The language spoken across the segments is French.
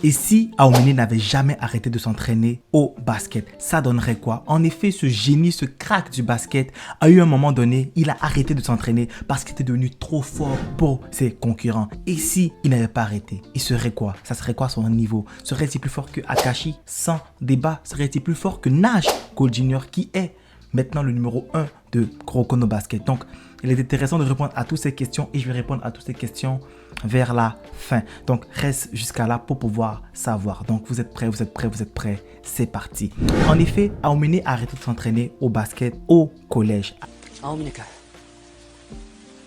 Et si Aomine n'avait jamais arrêté de s'entraîner au basket, ça donnerait quoi? En effet, ce génie, ce crack du basket, a eu un moment donné, il a arrêté de s'entraîner parce qu'il était devenu trop fort pour ses concurrents. Et si il n'avait pas arrêté, il serait quoi? Ça serait quoi son niveau? Serait-il plus fort que Akashi? Sans débat. Serait-il plus fort que Nash Cole Jr. qui est maintenant le numéro 1 de Kuroko no Basket? Donc, il est intéressant de répondre à toutes ces questions et je vais répondre à toutes ces questions vers la fin. Donc, reste jusqu'à là pour pouvoir savoir. Donc, vous êtes prêts, vous êtes prêts, vous êtes prêts. C'est parti. En effet, Aomine a arrêté de s'entraîner au basket au collège. Aomine君、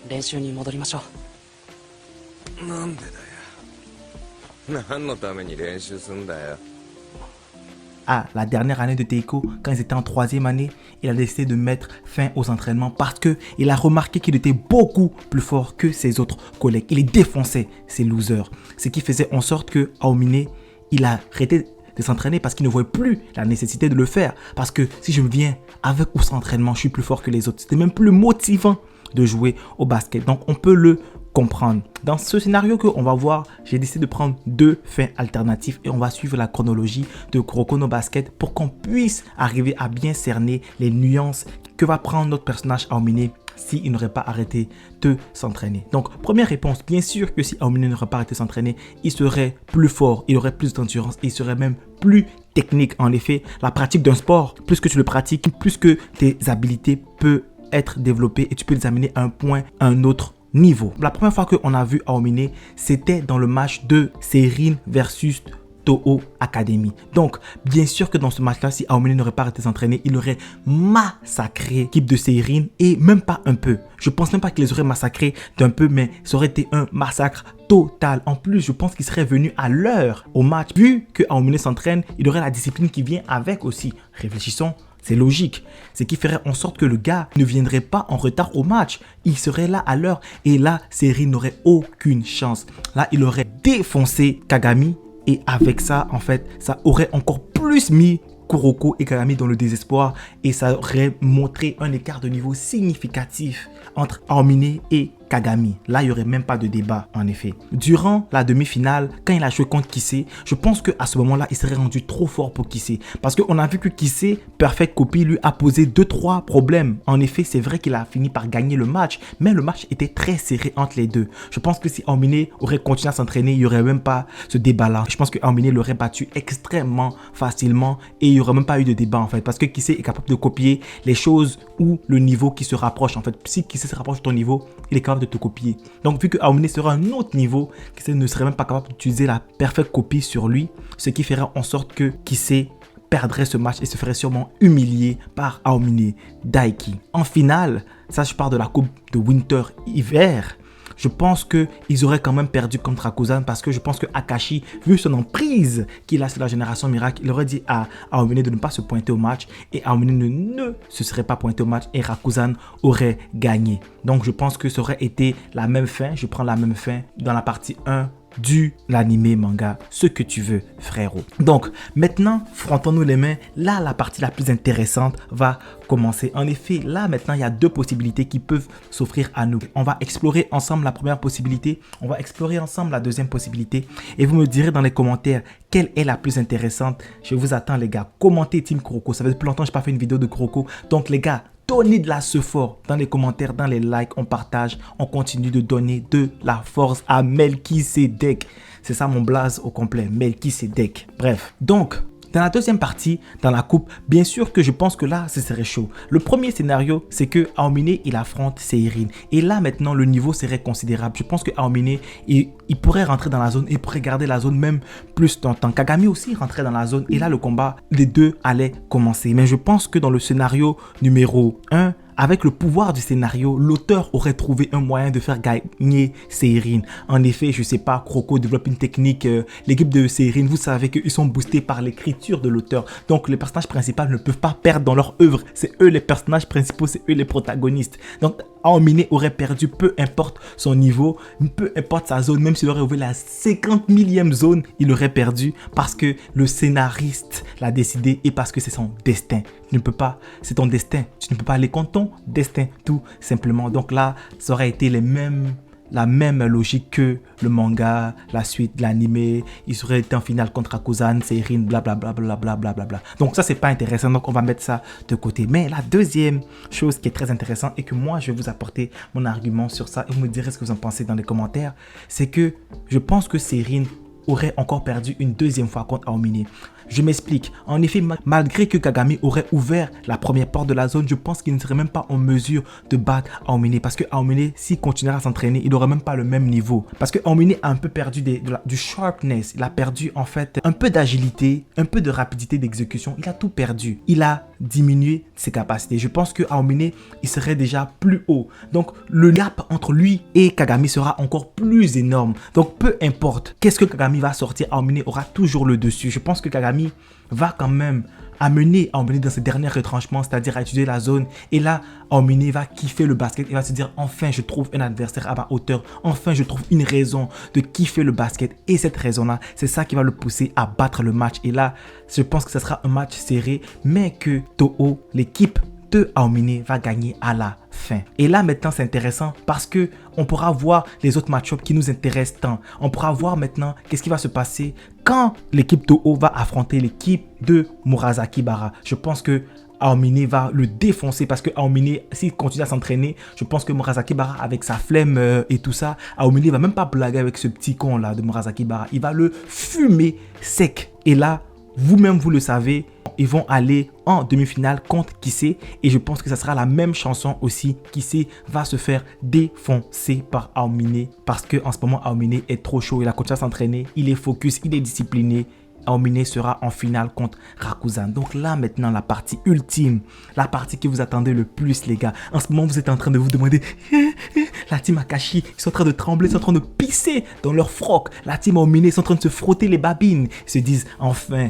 練習に戻りましょう。なんでだよ。何のために練習すんだよ。À la dernière année de Teiko, quand ils étaient en 3e année, il a décidé de mettre fin aux entraînements parce qu'il a remarqué qu'il était beaucoup plus fort que ses autres collègues. Il les défonçait, ces losers. Ce qui faisait en sorte que Aomine, il a arrêté de s'entraîner parce qu'il ne voyait plus la nécessité de le faire. Parce que si je viens avec ou sans entraînement, je suis plus fort que les autres. C'était même plus motivant de jouer au basket. Donc on peut le comprendre. Dans ce scénario qu'on va voir, j'ai décidé de prendre 2 fins alternatives et on va suivre la chronologie de Kuroko no Basket pour qu'on puisse arriver à bien cerner les nuances que va prendre notre personnage Aomine s'il n'aurait pas arrêté de s'entraîner. Donc, première réponse, bien sûr que si Aomine n'aurait pas arrêté de s'entraîner, il serait plus fort, il aurait plus d'endurance, il serait même plus technique. En effet, la pratique d'un sport, plus que tu le pratiques, plus que tes habilités peuvent être développées et tu peux les amener à un point, à un autre niveau. La première fois qu'on a vu Aomine, c'était dans le match de Seirin versus Toho Academy. Donc, bien sûr que dans ce match-là, si Aomine n'aurait pas arrêté de s'entraîner, il aurait massacré l'équipe de Seirin et même pas un peu. Je pense même pas qu'il les aurait massacrés d'un peu, mais ça aurait été un massacre total. En plus, je pense qu'il serait venu à l'heure au match. Vu que Aomine s'entraîne, il aurait la discipline qui vient avec aussi. Réfléchissons. C'est logique. Ce qui ferait en sorte que le gars ne viendrait pas en retard au match. Il serait là à l'heure. Et là, Seirin n'aurait aucune chance. Là, il aurait défoncé Kagami. Et avec ça, en fait, ça aurait encore plus mis Kuroko et Kagami dans le désespoir. Et ça aurait montré un écart de niveau significatif entre Aomine et Kagami. Là, il n'y aurait même pas de débat, en effet. Durant la demi-finale, quand il a joué contre Kisei, je pense qu'à ce moment-là, il serait rendu trop fort pour Kisei. Parce qu'on a vu que Kisei, Perfect Copy, lui a posé 2-3 problèmes. En effet, c'est vrai qu'il a fini par gagner le match, mais le match était très serré entre les deux. Je pense que si Aomine aurait continué à s'entraîner, il n'y aurait même pas ce débat-là. Je pense que Aomine l'aurait battu extrêmement facilement et il n'y aurait même pas eu de débat, en fait. Parce que Kisei est capable de copier les choses ou le niveau qui se rapproche. En fait, si Kisei se rapproche de ton niveau, il est capable de te copier. Donc, vu que Aomine sera à un autre niveau, Kisei ne serait même pas capable d'utiliser la perfect copie sur lui, ce qui ferait en sorte que Kisei perdrait ce match et se ferait sûrement humilier par Aomine Daiki. En finale, ça je parle de la coupe de Winter-Hiver, je pense qu'ils auraient quand même perdu contre Rakuzan parce que je pense que Akashi, vu son emprise qu'il a sur la génération miracle, il aurait dit à Aomine de ne pas se pointer au match et Aomine ne se serait pas pointé au match et Rakuzan aurait gagné. Donc je pense que ça aurait été la même fin, je prends la même fin dans la partie 1 du l'anime manga, ce que tu veux frérot. Donc maintenant, frottons-nous les mains, là la partie la plus intéressante va commencer. En effet, là maintenant il y a 2 possibilités qui peuvent s'offrir à nous. On va explorer ensemble la première possibilité, on va explorer ensemble la deuxième possibilité et vous me direz dans les commentaires quelle est la plus intéressante. Je vous attends les gars, commentez Team Kuroko, ça fait depuis longtemps que je n'ai pas fait une vidéo de Kuroko, donc les gars, donnez de la fort dans les commentaires, dans les likes, on partage, on continue de donner de la force à Melchisedec. C'est ça mon blaze au complet, Melchisedec. Bref, donc dans la deuxième partie, dans la coupe, bien sûr que je pense que là, ce serait chaud. Le premier scénario, c'est que Aomine, il affronte Seirin. Et là, maintenant, le niveau serait considérable. Je pense que Aomine, il pourrait rentrer dans la zone, il pourrait garder la zone même plus longtemps. Kagami aussi rentrait dans la zone. Et là, le combat, les deux allaient commencer. Mais je pense que dans le scénario numéro 1, avec le pouvoir du scénario, l'auteur aurait trouvé un moyen de faire gagner Seirin. En effet, je sais pas, Kuroko développe une technique. L'équipe de Seirin, vous savez qu'ils sont boostés par l'écriture de l'auteur. Donc, les personnages principaux ne peuvent pas perdre dans leur œuvre. C'est eux les personnages principaux, c'est eux les protagonistes. Donc, Aomine aurait perdu, peu importe son niveau, peu importe sa zone, même s'il aurait ouvert la 50 millième zone, il aurait perdu parce que le scénariste l'a décidé et parce que c'est son destin. Tu ne peux pas, c'est ton destin. Tu ne peux pas aller contre ton destin, tout simplement. Donc là, ça aurait été les mêmes la même logique que le manga, la suite, l'anime. Il serait été en finale contre Akuzan, Seirin, blablabla. Donc ça, c'est pas intéressant. Donc on va mettre ça de côté. Mais la deuxième chose qui est très intéressante et que moi, je vais vous apporter mon argument sur ça et vous me direz ce que vous en pensez dans les commentaires, c'est que je pense que Seirin aurait encore perdu une deuxième fois contre Aomine. Je m'explique. En effet, malgré que Kagami aurait ouvert la première porte de la zone, je pense qu'il ne serait même pas en mesure de battre Aomine. Parce que Aomine, s'il continuera à s'entraîner, il n'aurait même pas le même niveau. Parce que Aomine a un peu perdu du sharpness. Il a perdu en fait un peu d'agilité, un peu de rapidité d'exécution. Il a tout perdu. Il a diminué ses capacités. Je pense que Aomine, il serait déjà plus haut. Donc, le gap entre lui et Kagami sera encore plus énorme. Donc, peu importe qu'est-ce que Kagami va sortir, Aomine aura toujours le dessus. Je pense que Kagami va quand même amener Aomine dans ses derniers retranchements, c'est-à-dire à étudier la zone. Et là, Aomine va kiffer le basket. Il va se dire, enfin, je trouve un adversaire à ma hauteur. Enfin, je trouve une raison de kiffer le basket. Et cette raison-là, c'est ça qui va le pousser à battre le match. Et là, je pense que ce sera un match serré, mais que Toho, l'équipe de Aomine, va gagner à la fin. Et là, maintenant, c'est intéressant parce que on pourra voir les autres match-ups qui nous intéressent tant. On pourra voir maintenant qu'est-ce qui va se passer quand l'équipe Toho va affronter l'équipe de Murasaki Bara. Je pense que Aomine va le défoncer parce que Aomine, s'il continue à s'entraîner, je pense que Murasaki Bara, avec sa flemme et tout ça, Aomine va même pas blaguer avec ce petit con là de Murasaki Bara. Il va le fumer sec. Et là, vous-même, vous le savez, ils vont aller en demi-finale contre Kisei. Et je pense que ça sera la même chanson aussi. Kisei va se faire défoncer par Aomine. Parce qu'en ce moment, Aomine est trop chaud. Il a continué à s'entraîner. Il est focus, il est discipliné. Aomine sera en finale contre Rakuzan. Donc là, maintenant, la partie ultime. La partie que vous attendez le plus, les gars. En ce moment, vous êtes en train de vous demander... La team Akashi, ils sont en train de trembler, ils sont en train de pisser dans leur froc. La team Aomine, ils sont en train de se frotter les babines. Ils se disent, enfin,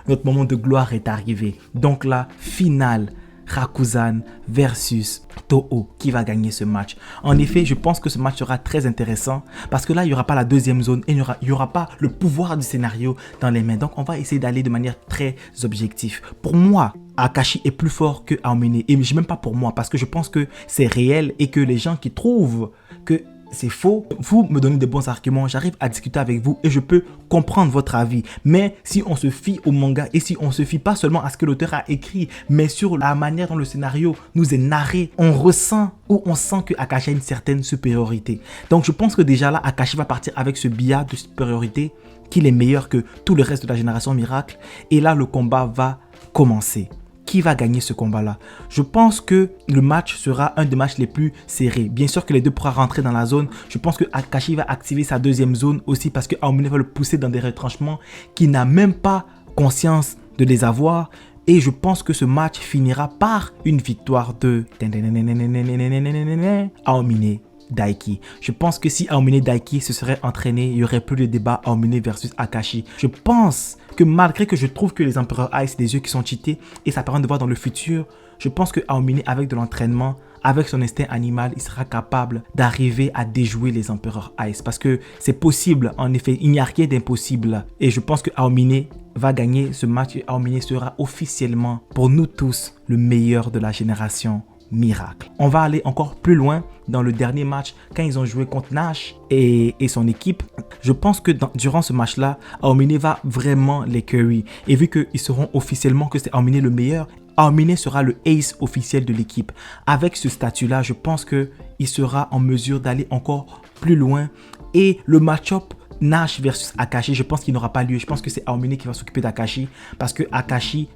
notre moment de gloire est arrivé. Donc la finale, Rakuzan versus Toho, qui va gagner ce match. En effet, je pense que ce match sera très intéressant parce que là, il n'y aura pas la deuxième zone et il n'y aura pas le pouvoir du scénario dans les mains. Donc, on va essayer d'aller de manière très objective. Pour moi, Akashi est plus fort que Aomine. Et je même pas pour moi parce que je pense que c'est réel et que les gens qui trouvent que c'est faux, vous me donnez des bons arguments, j'arrive à discuter avec vous et je peux comprendre votre avis. Mais si on se fie au manga et si on se fie pas seulement à ce que l'auteur a écrit, mais sur la manière dont le scénario nous est narré, on ressent ou on sent que Akashi a une certaine supériorité. Donc je pense que déjà là, Akashi va partir avec ce biais de supériorité qu'il est meilleur que tout le reste de la génération Miracle. Et là, le combat va commencer. Qui va gagner ce combat-là? Je pense que le match sera un des matchs les plus serrés. Bien sûr que les deux pourront rentrer dans la zone. Je pense que Akashi va activer sa deuxième zone aussi parce que Aomine va le pousser dans des retranchements qu'il n'a même pas conscience de les avoir. Et je pense que ce match finira par une victoire de Aomine Daiki. Je pense que si Aomine Daiki se serait entraîné, il n'y aurait plus de débat Aomine versus Akashi. Je pense que malgré que je trouve que les empereurs Ice, des yeux qui sont cheatés et ça permet de voir dans le futur, je pense que Aomine, avec de l'entraînement, avec son instinct animal, il sera capable d'arriver à déjouer les empereurs Ice. Parce que c'est possible, en effet, il n'y a rien d'impossible. Et je pense que Aomine va gagner ce match et Aomine sera officiellement, pour nous tous, le meilleur de la génération Miracle. On va aller encore plus loin dans le dernier match quand ils ont joué contre Nash et son équipe. Je pense que durant ce match-là, Aomine va vraiment les curry. Et vu qu'ils seront officiellement que c'est Aomine le meilleur, Aomine sera le ace officiel de l'équipe. Avec ce statut-là, je pense qu'il sera en mesure d'aller encore plus loin. Et le match-up Nash versus Akashi, je pense qu'il n'aura pas lieu. Je pense que c'est Aomine qui va s'occuper d'Akashi parce que Akashi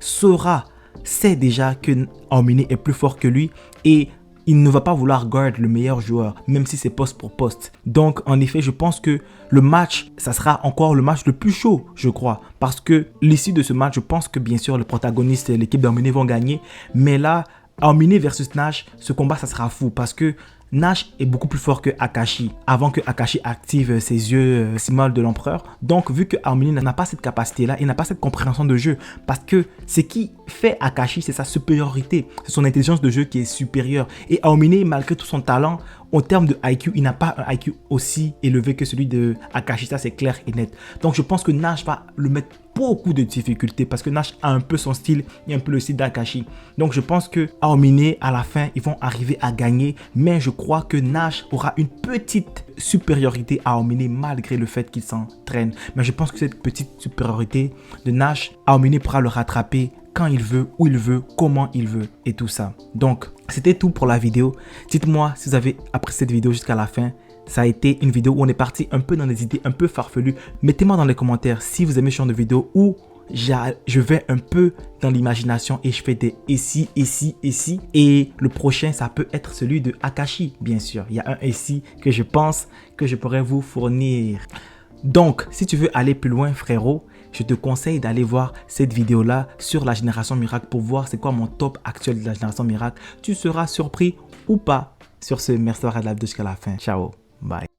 sait déjà que Aomine est plus fort que lui et il ne va pas vouloir guard le meilleur joueur, même si c'est poste pour poste. Donc, en effet, je pense que le match, ça sera encore le match le plus chaud, je crois. Parce que l'issue de ce match, je pense que bien sûr, le protagoniste et l'équipe d'Aomine vont gagner. Mais là, Aomine versus Nash, ce combat, ça sera fou parce que Nash est beaucoup plus fort que Akashi avant que Akashi active ses yeux symboles de l'empereur. Donc, vu que Aomine n'a pas cette capacité-là, il n'a pas cette compréhension de jeu. Parce que ce qui fait Akashi, c'est sa supériorité. C'est son intelligence de jeu qui est supérieure. Et Aomine, malgré tout son talent, en termes de IQ, il n'a pas un IQ aussi élevé que celui de Akashi, ça c'est clair et net. Donc je pense que Nash va le mettre beaucoup de difficultés parce que Nash a un peu son style et un peu le style d'Akashi. Donc je pense que Aomine, à la fin, ils vont arriver à gagner, mais je crois que Nash aura une petite supériorité à Aomine malgré le fait qu'il s'entraîne. Mais je pense que cette petite supériorité de Nash, Aomine pourra le rattraper quand il veut, où il veut, comment il veut et tout ça. Donc, c'était tout pour la vidéo. Dites-moi si vous avez apprécié cette vidéo jusqu'à la fin. Ça a été une vidéo où on est parti un peu dans des idées un peu farfelues. Mettez-moi dans les commentaires si vous aimez ce genre de vidéo où je vais un peu dans l'imagination et je fais des ici. Et le prochain, ça peut être celui de Akashi, bien sûr. Il y a un ici que je pense que je pourrais vous fournir. Donc, si tu veux aller plus loin, frérot, je te conseille d'aller voir cette vidéo-là sur la Génération Miracle pour voir c'est quoi mon top actuel de la Génération Miracle. Tu seras surpris ou pas. Sur ce, merci d'avoir regardé la vidéo jusqu'à la fin. Ciao, bye.